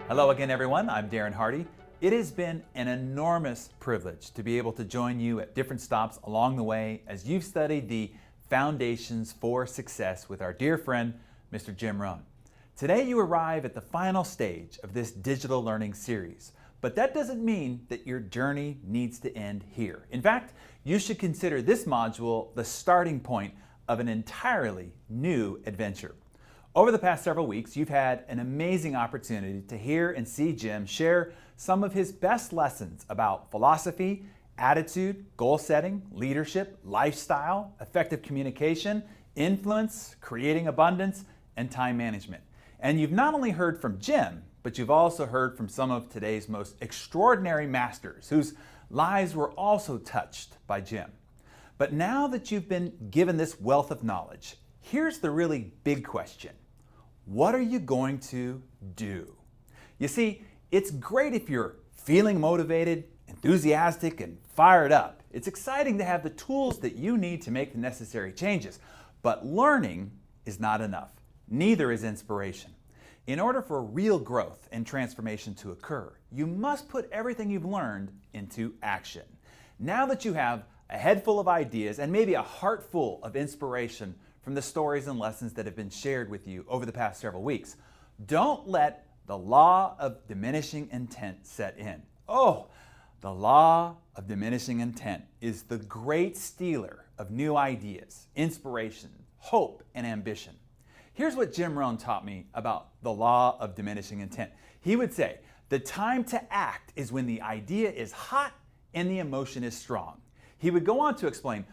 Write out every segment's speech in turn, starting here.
Hello again, everyone. I'm Darren Hardy. It has been an enormous privilege to be able to join you at different stops along the way as you've studied the foundations for success with our dear friend, Mr. Jim Rohn. Today you arrive at the final stage of this digital learning series, but that doesn't mean that your journey needs to end here. In fact, you should consider this module the starting point of an entirely new adventure. Over the past several weeks, you've had an amazing opportunity to hear and see Jim share some of his best lessons about philosophy, attitude, goal setting, leadership, lifestyle, effective communication, influence, creating abundance, and time management. And you've not only heard from Jim, but you've also heard from some of today's most extraordinary masters whose lives were also touched by Jim. But now that you've been given this wealth of knowledge, here's the really big question. What are you going to do? You see, it's great if you're feeling motivated, enthusiastic, and fired up. It's exciting to have the tools that you need to make the necessary changes. But learning is not enough. Neither is inspiration. In order for real growth and transformation to occur, you must put everything you've learned into action. Now that you have a head full of ideas and maybe a heart full of inspiration from the stories and lessons that have been shared with you over the past several weeks, don't let the law of diminishing intent set in. Oh, the law of diminishing intent is the great stealer of new ideas, inspiration, hope, and ambition. Here's what Jim Rohn taught me about the law of diminishing intent. He would say, the time to act is when the idea is hot and the emotion is strong. He would go on to explain,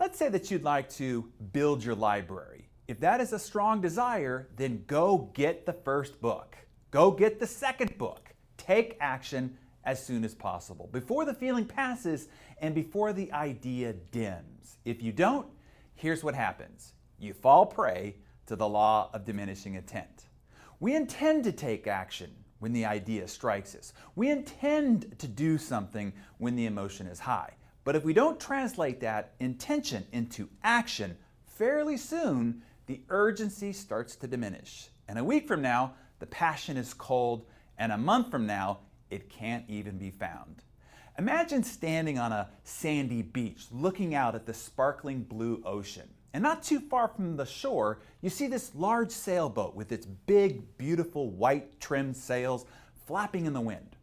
let's say that you'd like to build your library. If that is a strong desire, then go get the first book. Go get the second book. Take action as soon as possible, before the feeling passes and before the idea dims. If you don't, here's what happens. You fall prey to the law of diminishing intent. We intend to take action when the idea strikes us. We intend to do something when the emotion is high. But if we don't translate that intention into action, fairly soon the urgency starts to diminish. And a week from now, the passion is cold, and a month from now, it can't even be found. Imagine standing on a sandy beach looking out at the sparkling blue ocean. And not too far from the shore, you see this large sailboat with its big, beautiful white trimmed sails flapping in the wind.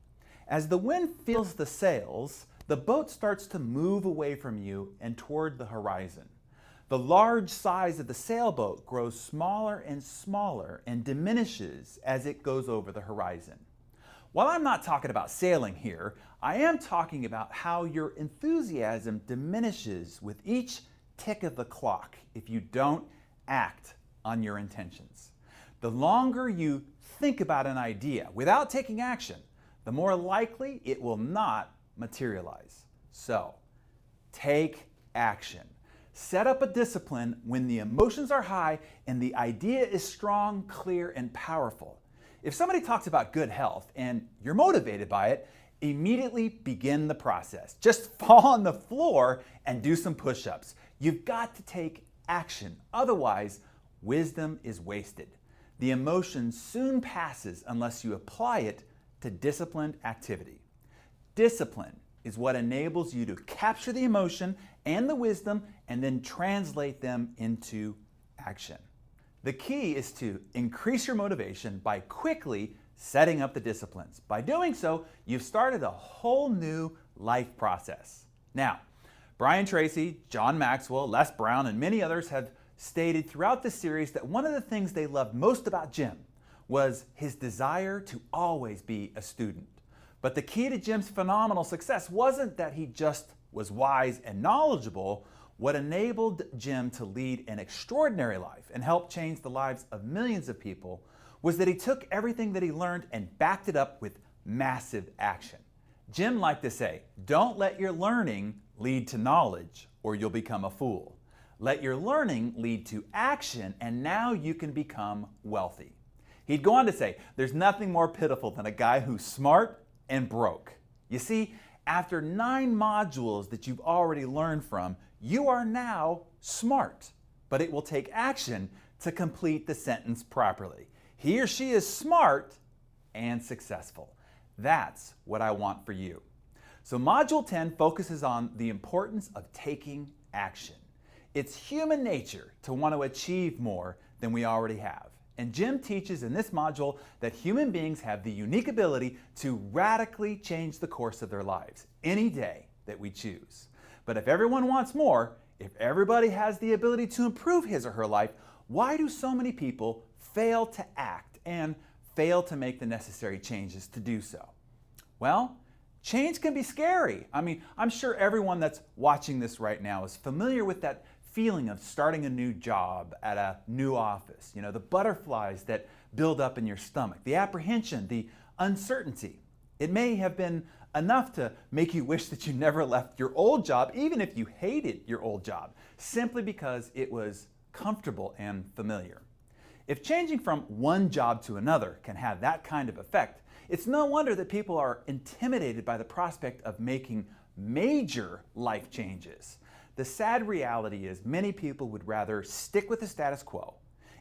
As the wind fills the sails, the boat starts to move away from you and toward the horizon. The large size of the sailboat grows smaller and smaller and diminishes as it goes over the horizon. While I'm not talking about sailing here, I am talking about how your enthusiasm diminishes with each tick of the clock if you don't act on your intentions. The longer you think about an idea without taking action, the more likely it will not materialize. So, take action. Set up a discipline when the emotions are high and the idea is strong, clear, and powerful. If somebody talks about good health and you're motivated by it, immediately begin the process. Just fall on the floor and do some push-ups. You've got to take action. Otherwise, wisdom is wasted. The emotion soon passes unless you apply it to disciplined activity. Discipline is what enables you to capture the emotion and the wisdom and then translate them into action. The key is to increase your motivation by quickly setting up the disciplines. By doing so, you've started a whole new life process. Now, Brian Tracy, John Maxwell, Les Brown, and many others have stated throughout this series that one of the things they loved most about Jim was his desire to always be a student. But the key to Jim's phenomenal success wasn't that he just was wise and knowledgeable. What enabled Jim to lead an extraordinary life and help change the lives of millions of people was that he took everything that he learned and backed it up with massive action. Jim liked to say, don't let your learning lead to knowledge or you'll become a fool. Let your learning lead to action and now you can become wealthy. He'd go on to say, there's nothing more pitiful than a guy who's smart and broke. You see, after 9 modules that you've already learned from, you are now smart, but it will take action to complete the sentence properly. He or she is smart and successful. That's what I want for you. So Module 10 focuses on the importance of taking action. It's human nature to want to achieve more than we already have. And Jim teaches in this module that human beings have the unique ability to radically change the course of their lives any day that we choose. But if everyone wants more, if everybody has the ability to improve his or her life, why do so many people fail to act and fail to make the necessary changes to do so? Well, change can be scary. I mean, I'm sure everyone that's watching this right now is familiar with that feeling of starting a new job at a new office. You know, the butterflies that build up in your stomach, the apprehension, the uncertainty. It may have been enough to make you wish that you never left your old job, even if you hated your old job, simply because it was comfortable and familiar. If changing from one job to another can have that kind of effect, it's no wonder that people are intimidated by the prospect of making major life changes. The sad reality is many people would rather stick with the status quo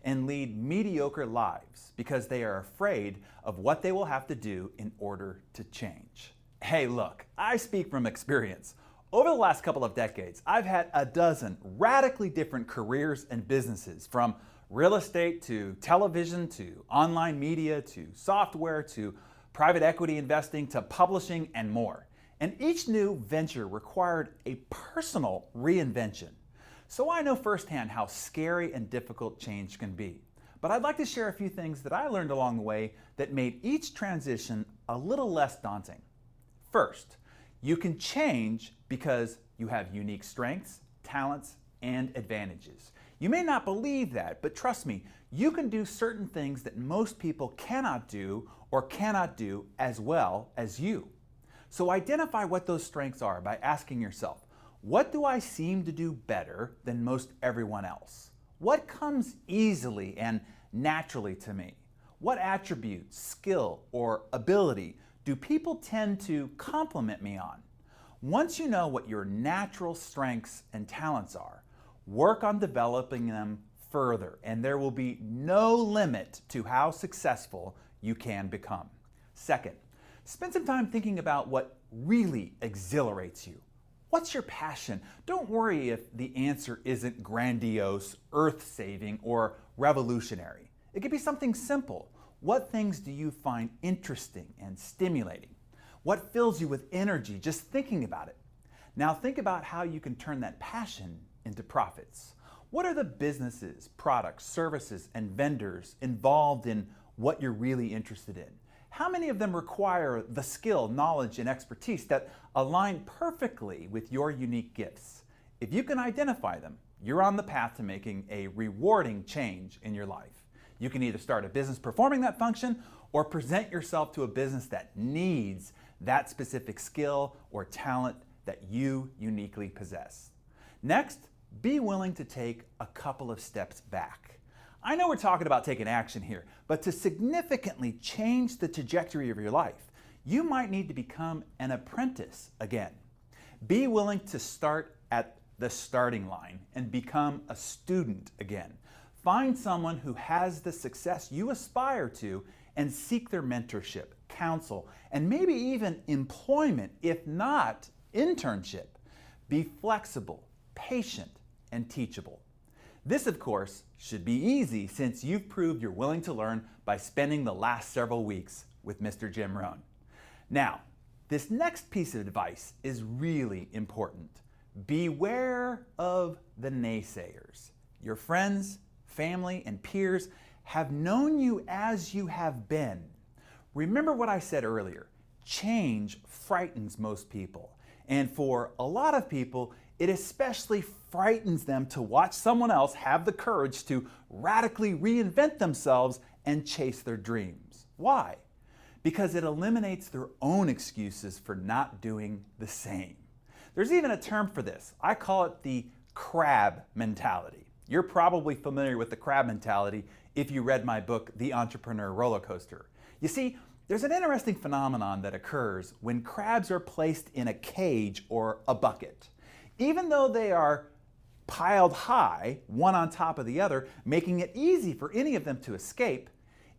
and lead mediocre lives because they are afraid of what they will have to do in order to change. Hey, look, I speak from experience. Over the last couple of decades, I've had a dozen radically different careers and businesses, from real estate to television to online media to software to private equity investing to publishing and more. And each new venture required a personal reinvention. So I know firsthand how scary and difficult change can be. But I'd like to share a few things that I learned along the way that made each transition a little less daunting. First, you can change because you have unique strengths, talents, and advantages. You may not believe that, but trust me, you can do certain things that most people cannot do or cannot do as well as you. So identify what those strengths are by asking yourself, what do I seem to do better than most everyone else? What comes easily and naturally to me? What attribute, skill, or ability do people tend to compliment me on? Once you know what your natural strengths and talents are, work on developing them further, and there will be no limit to how successful you can become. Second, spend some time thinking about what really exhilarates you. What's your passion? Don't worry if the answer isn't grandiose, earth-saving, or revolutionary. It could be something simple. What things do you find interesting and stimulating? What fills you with energy just thinking about it? Now think about how you can turn that passion into profits. What are the businesses, products, services, and vendors involved in what you're really interested in? How many of them require the skill, knowledge, and expertise that align perfectly with your unique gifts? If you can identify them, you're on the path to making a rewarding change in your life. You can either start a business performing that function or present yourself to a business that needs that specific skill or talent that you uniquely possess. Next, be willing to take a couple of steps back. I know we're talking about taking action here, but to significantly change the trajectory of your life, you might need to become an apprentice again. Be willing to start at the starting line and become a student again. Find someone who has the success you aspire to and seek their mentorship, counsel, and maybe even employment, if not internship. Be flexible, patient, and teachable. This, of course, should be easy since you've proved you're willing to learn by spending the last several weeks with Mr. Jim Rohn. Now, this next piece of advice is really important. Beware of the naysayers. Your friends, family, and peers have known you as you have been. Remember what I said earlier. Change frightens most people. And for a lot of people, it especially frightens them to watch someone else have the courage to radically reinvent themselves and chase their dreams. Why? Because it eliminates their own excuses for not doing the same. There's even a term for this. I call it the crab mentality. You're probably familiar with the crab mentality if you read my book, The Entrepreneur Roller Coaster. You see, there's an interesting phenomenon that occurs when crabs are placed in a cage or a bucket. Even though they are piled high, one on top of the other, making it easy for any of them to escape,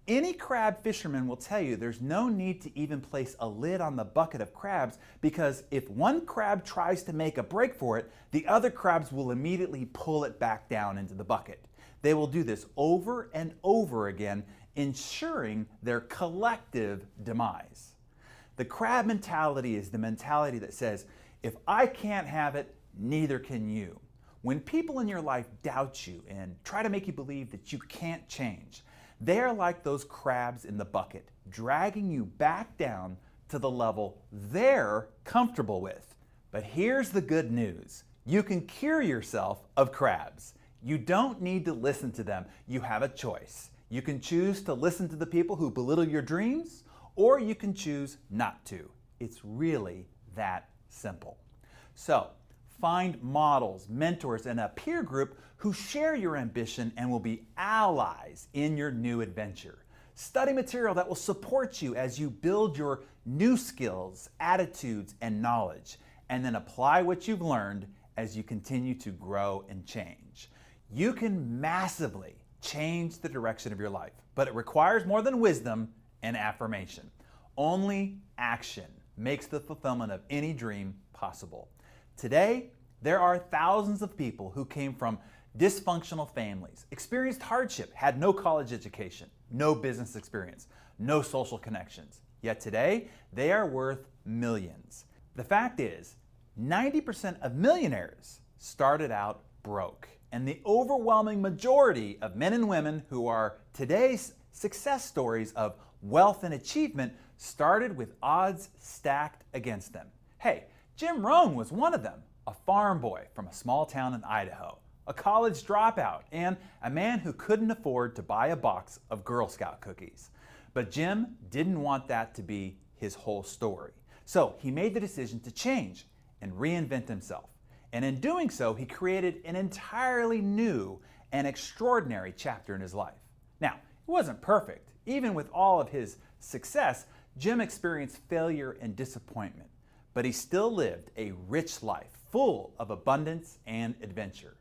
Any crab fisherman will tell you there's no need to even place a lid on the bucket of crabs, because if one crab tries to make a break for it, the other crabs will immediately pull it back down into the bucket. They will do this over and over again, ensuring their collective demise. The crab mentality is the mentality that says, if I can't have it, neither can you. When people in your life doubt you and try to make you believe that you can't change, they are like those crabs in the bucket, dragging you back down to the level they're comfortable with. But here's the good news. You can cure yourself of crabs. You don't need to listen to them. You have a choice. You can choose to listen to the people who belittle your dreams, or you can choose not to. It's really that simple. So, find models, mentors, and a peer group who share your ambition and will be allies in your new adventure. Study material that will support you as you build your new skills, attitudes, and knowledge, and then apply what you've learned as you continue to grow and change. You can massively change the direction of your life, but it requires more than wisdom and affirmation. Only action makes the fulfillment of any dream possible. Today, there are thousands of people who came from dysfunctional families, experienced hardship, had no college education, no business experience, no social connections. Yet today, they are worth millions. The fact is, 90% of millionaires started out broke. And the overwhelming majority of men and women who are today's success stories of wealth and achievement started with odds stacked against them. Hey, Jim Rohn was one of them, a farm boy from a small town in Idaho, a college dropout, and a man who couldn't afford to buy a box of Girl Scout cookies. But Jim didn't want that to be his whole story. So he made the decision to change and reinvent himself. And in doing so, he created an entirely new and extraordinary chapter in his life. Now, it wasn't perfect. Even with all of his success, Jim experienced failure and disappointment, but he still lived a rich life full of abundance and adventure.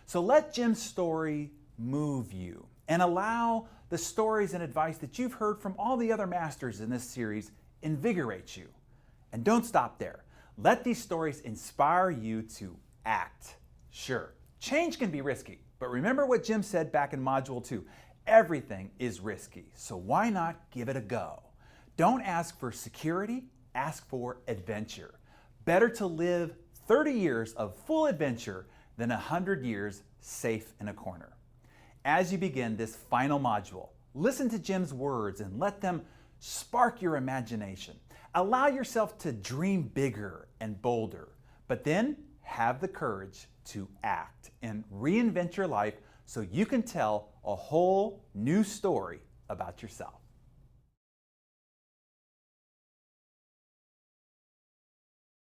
So let Jim's story move you and allow the stories and advice that you've heard from all the other masters in this series invigorate you. And don't stop there. Let these stories inspire you to act. Sure, change can be risky, but remember what Jim said back in Module 2. Everything is risky, so why not give it a go? Don't ask for security, ask for adventure. Better to live 30 years of full adventure than 100 years safe in a corner. As you begin this final module, listen to Jim's words and let them spark your imagination. Allow yourself to dream bigger and bolder, but then have the courage to act and reinvent your life so you can tell a whole new story about yourself.